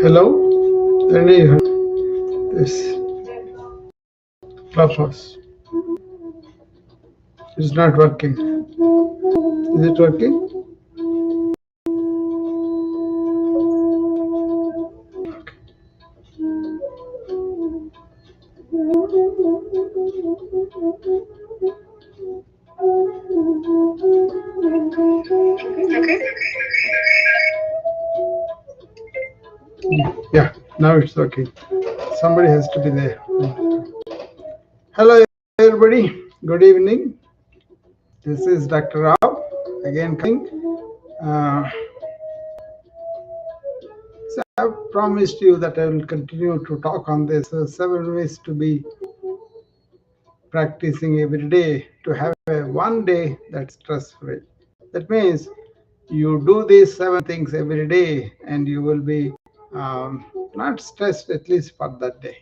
Hello, any this clubhouse is not working. Is it working? Okay. Yeah, now it's working. Somebody has to be there. Hello, everybody. Good evening. This is Dr. Rao again coming. Uh, so I've promised you that I will continue to talk on this 7 ways to be practicing every day to have a one day that's stress free. That means you do these 7 things every day and you will be not stressed at least for that day.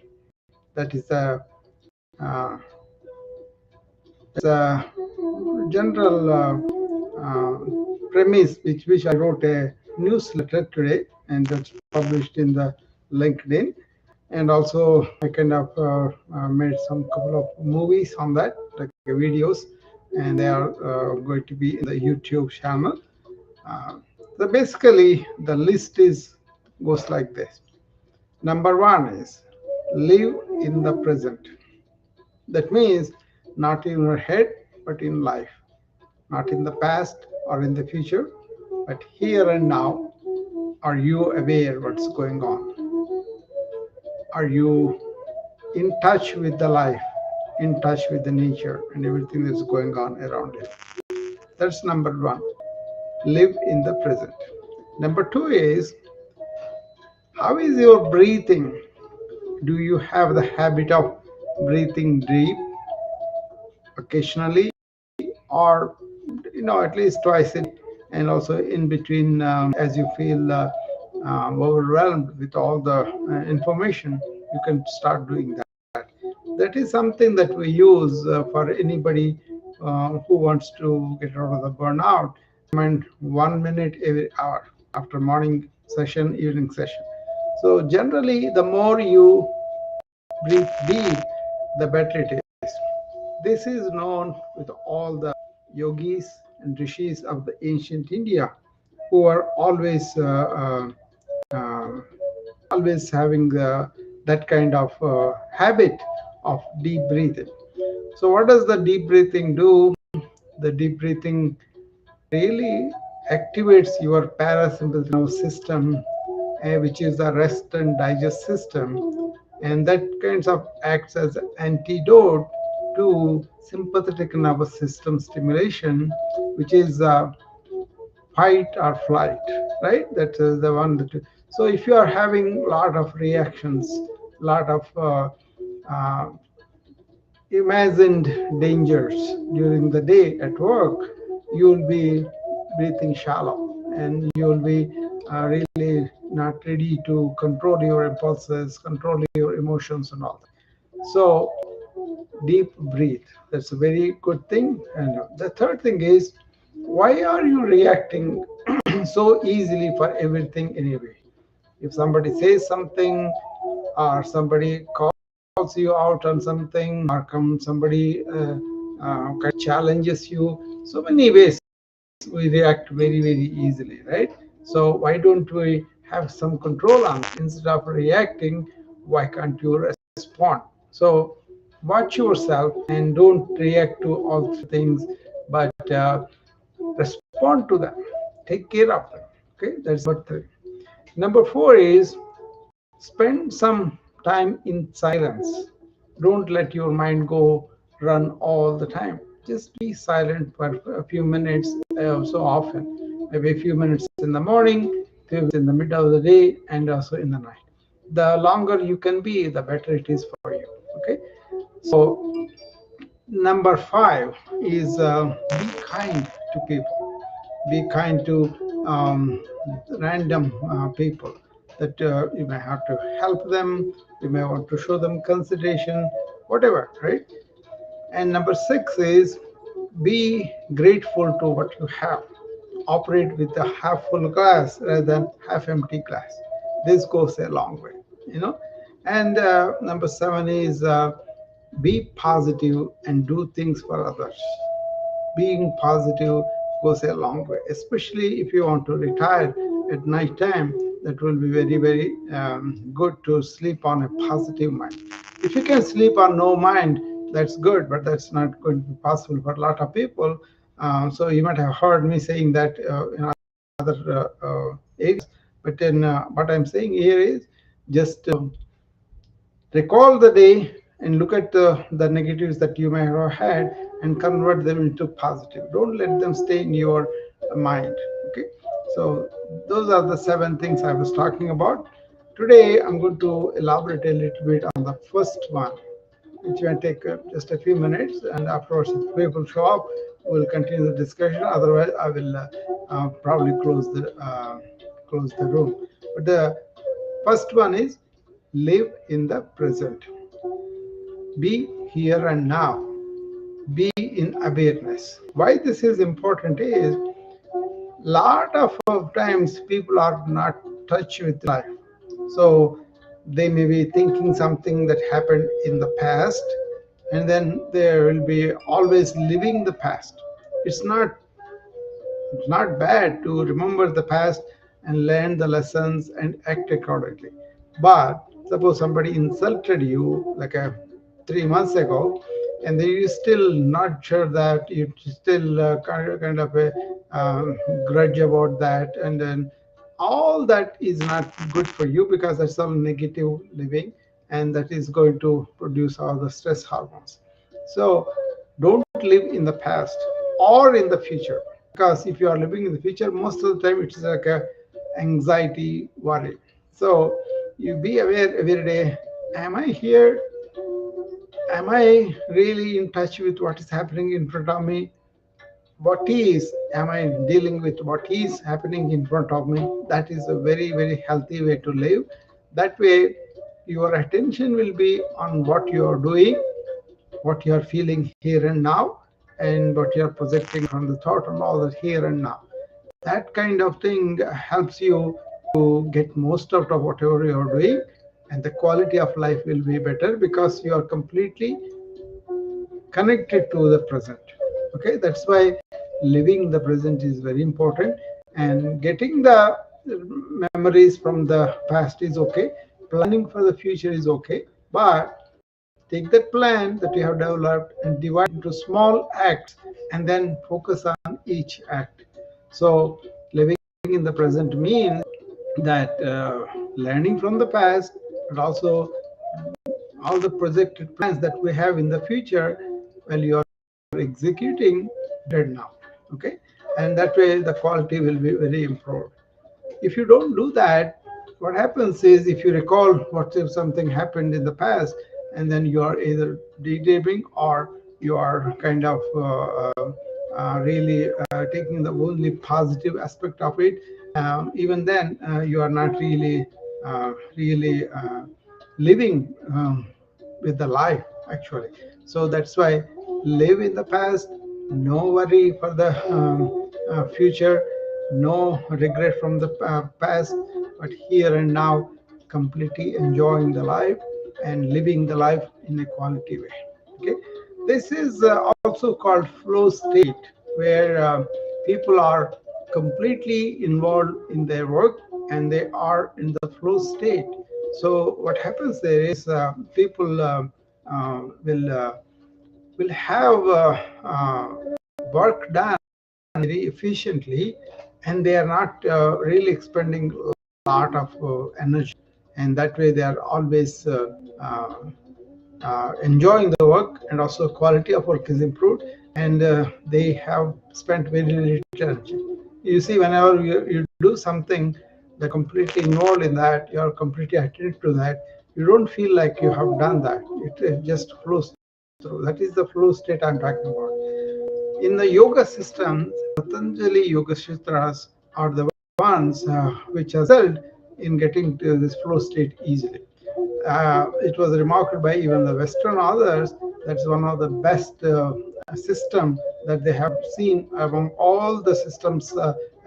That is uh, a general premise which I wrote a newsletter today and that's published in the LinkedIn. And also I kind of made some couple of movies on that, like videos, and they are going to be in the YouTube channel. So basically the list is goes like this. Number one is live in the present. That means not in your head, but in life. Not in the past or in the future, but here and now. Are you aware what's going on? Are you in touch with the life, in touch with the nature and everything that's going on around you? That's number one. Live in the present. Number two is, how is your breathing? Do you have the habit of breathing deep occasionally, or at least twice a day, and also in between as you feel overwhelmed with all the information, you can start doing that. That is something that we use for anybody who wants to get out of the burnout. And 1 minute every hour after morning session, evening session. So generally, the more you breathe deep, the better it is. This is known with all the yogis and rishis of the ancient India, who are uh, always having that kind of habit of deep breathing. So, what does the deep breathing do? The deep breathing really activates your parasympathetic nervous system, which is the rest and digest system, and that kinds of acts as an antidote to sympathetic nervous system stimulation, which is fight or flight, right? That is the one that. So if you are having a lot of reactions, lot of uh, imagined dangers during the day at work, you will be breathing shallow and you will be really not ready to control your impulses, control your emotions and all that. So deep breathe, that's a very good thing. And the third thing is, why are you reacting so easily for everything anyway? If somebody says something, or somebody calls you out on something, or somebody challenges you, so many ways we react very, very easily, right? So why don't we have some control on it? Instead of reacting, why can't you respond? So watch yourself and don't react to all things, but respond to them, take care of them. Okay, that's number three. Number four is, spend some time in silence. Don't let your mind go run all the time. Just be silent for a few minutes so often. Maybe a few minutes in the morning, few minutes in the middle of the day, and also in the night. The longer you can be, the better it is for you. Okay. So number five is be kind to people. Be kind to random people that you may have to help them, you may want to show them consideration, whatever, right? And number six is, be grateful to what you have. operate with a half full glass rather than half empty glass. This goes a long way, you know. And number seven is be positive and do things for others. Being positive goes a long way, especially if you want to retire at night time. That will be very, very good to sleep on a positive mind. If you can sleep on no mind, that's good, but that's not going to be possible for a lot of people. So you might have heard me saying that in other areas, but then what I'm saying here is just recall the day and look at the negatives that you may have had and convert them into positive. Don't let them stay in your mind. Okay, so those are the seven things I was talking about. Today I'm going to elaborate a little bit on the first one, which may take just a few minutes, and afterwards if people show up we'll continue the discussion. Otherwise I will probably close the room. But the first one is live in the present. Be here and now. Be in awareness. Why this is important is lot of times people are not touch with life. So they may be thinking something that happened in the past, and then they will be always living the past. It's not bad to remember the past and learn the lessons and act accordingly. But suppose somebody insulted you like 3 months ago, and then you still not sure that you still kind of a grudge about that, and then all that is not good for you because that's all negative living, and that is going to produce all the stress hormones. So don't live in the past or in the future, because if you are living in the future, most of the time it's like a anxiety worry. So you be aware every day, am I here? Am I really in touch with what is happening in front of me? What is, am I dealing with what is happening in front of me? That is a very, very healthy way to live. That way your attention will be on what you are doing, what you are feeling here and now, and what you are projecting from the thought and all that here and now. That kind of thing helps you to get most out of whatever you are doing, and the quality of life will be better because you are completely connected to the present. Okay, that's why living the present is very important, and getting the memories from the past is okay, planning for the future is okay, but take that plan that you have developed and divide into small acts and then focus on each act. So living in the present means that learning from the past, but also all the projected plans that we have in the future, while you are executing right now. Okay, and that way the quality will be very improved. If you don't do that, what happens is, if you recall what if something happened in the past, and then you are either daydreaming or you are kind of really taking the only positive aspect of it, even then you are not really living with the life actually. So that's why live in the past, no worry for the future, no regret from the past, but here and now, completely enjoying the life and living the life in a quality way. Okay, this is also called flow state, where people are completely involved in their work and they are in the flow state. So what happens there is people will have work done very efficiently, and they are not really expending a lot of energy, and that way they are always enjoying the work, and also quality of work is improved, and they have spent very little energy. You see, whenever you do something that completely involved in that, you are completely attentive to that, you don't feel like you have done that. It just flows through. That is the flow state I'm talking about. In the yoga system, Patanjali Yoga Sutras are the ones which has excelled in getting to this flow state easily. It was remarked by even the Western authors. That's one of the best system that they have seen among all the systems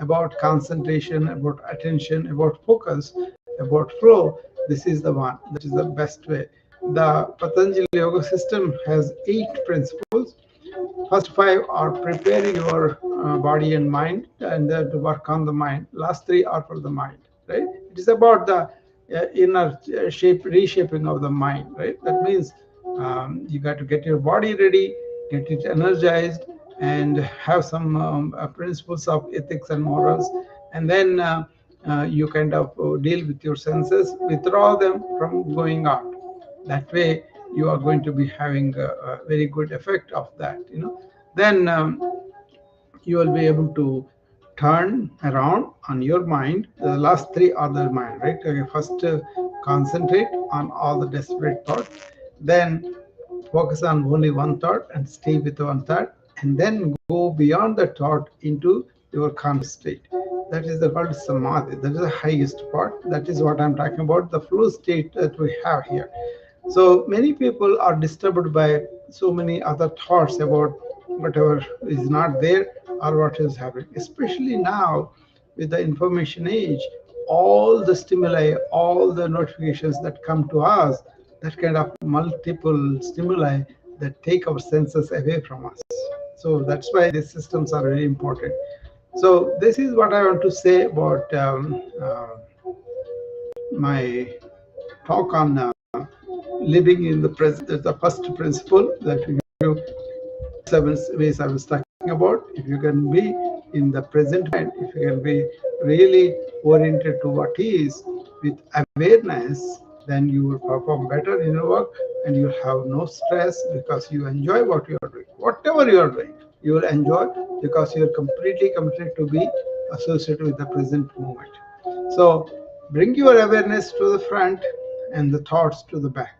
about concentration, about attention, about focus, about flow, this is the one. That is the best way. The Patanjali Yoga system has 8 principles. First 5 are preparing your body and mind, and then to work on the mind. Last 3 are for the mind, right? It is about the inner reshaping of the mind, right? That means you got to get your body ready, get it energized, and have some principles of ethics and morals, and then you kind of deal with your senses, withdraw them from going out. That way you are going to be having a very good effect of that, then you will be able to turn around on your mind. The last 3 are the mind, right? Okay, first concentrate on all the desperate thoughts, then focus on only one thought and stay with one thought, and then go beyond the thought into your conscious state. That is the called samadhi. That is the highest part. That is what I'm talking about, the flow state that we have here. So many people are disturbed by so many other thoughts about whatever is not there or what is happening, especially now with the information age. All the stimuli, all the notifications that come to us, that kind of multiple stimuli that take our senses away from us. So that's why these systems are very important. So this is what I want to say about my talk on living in the present. That's the first principle that we give 7 ways I was talking about. If you can be in the present moment, if you can be really oriented to what is with awareness, then you will perform better in your work, and you'll have no stress because you enjoy what you are doing. Whatever you are doing, you will enjoy because you are completely committed to be associated with the present moment. So bring your awareness to the front and the thoughts to the back.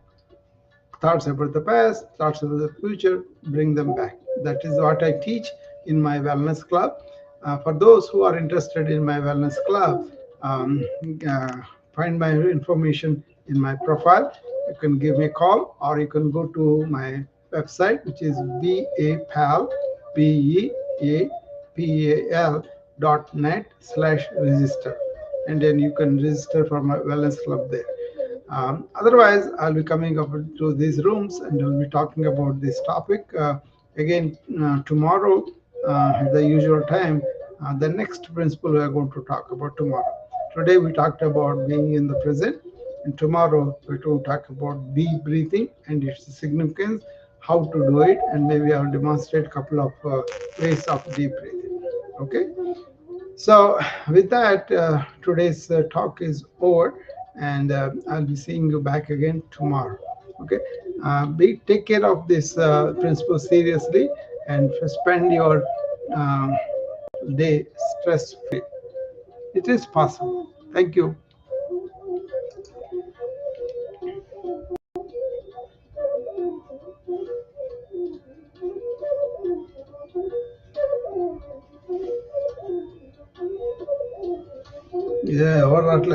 Thoughts about the past, thoughts about the future, bring them back. That is what I teach in my wellness club. For those who are interested in my wellness club, um, uh, find my information in my profile. You can give me a call, or you can go to my website, which is beapal.net/register, and then you can register for my wellness club there. Otherwise, I'll be coming up to these rooms and I'll be talking about this topic again tomorrow at the usual time. The next principle we are going to talk about tomorrow. Today we talked about being in the present, and tomorrow we're going to talk about deep breathing and its significance, how to do it, and maybe I'll demonstrate a couple of ways of deep breathing. Okay. So, with that, today's talk is over, and I'll be seeing you back again tomorrow. Okay, take care of this principle seriously, and spend your um, day stress free. It is possible. Thank you. Yeah, or not.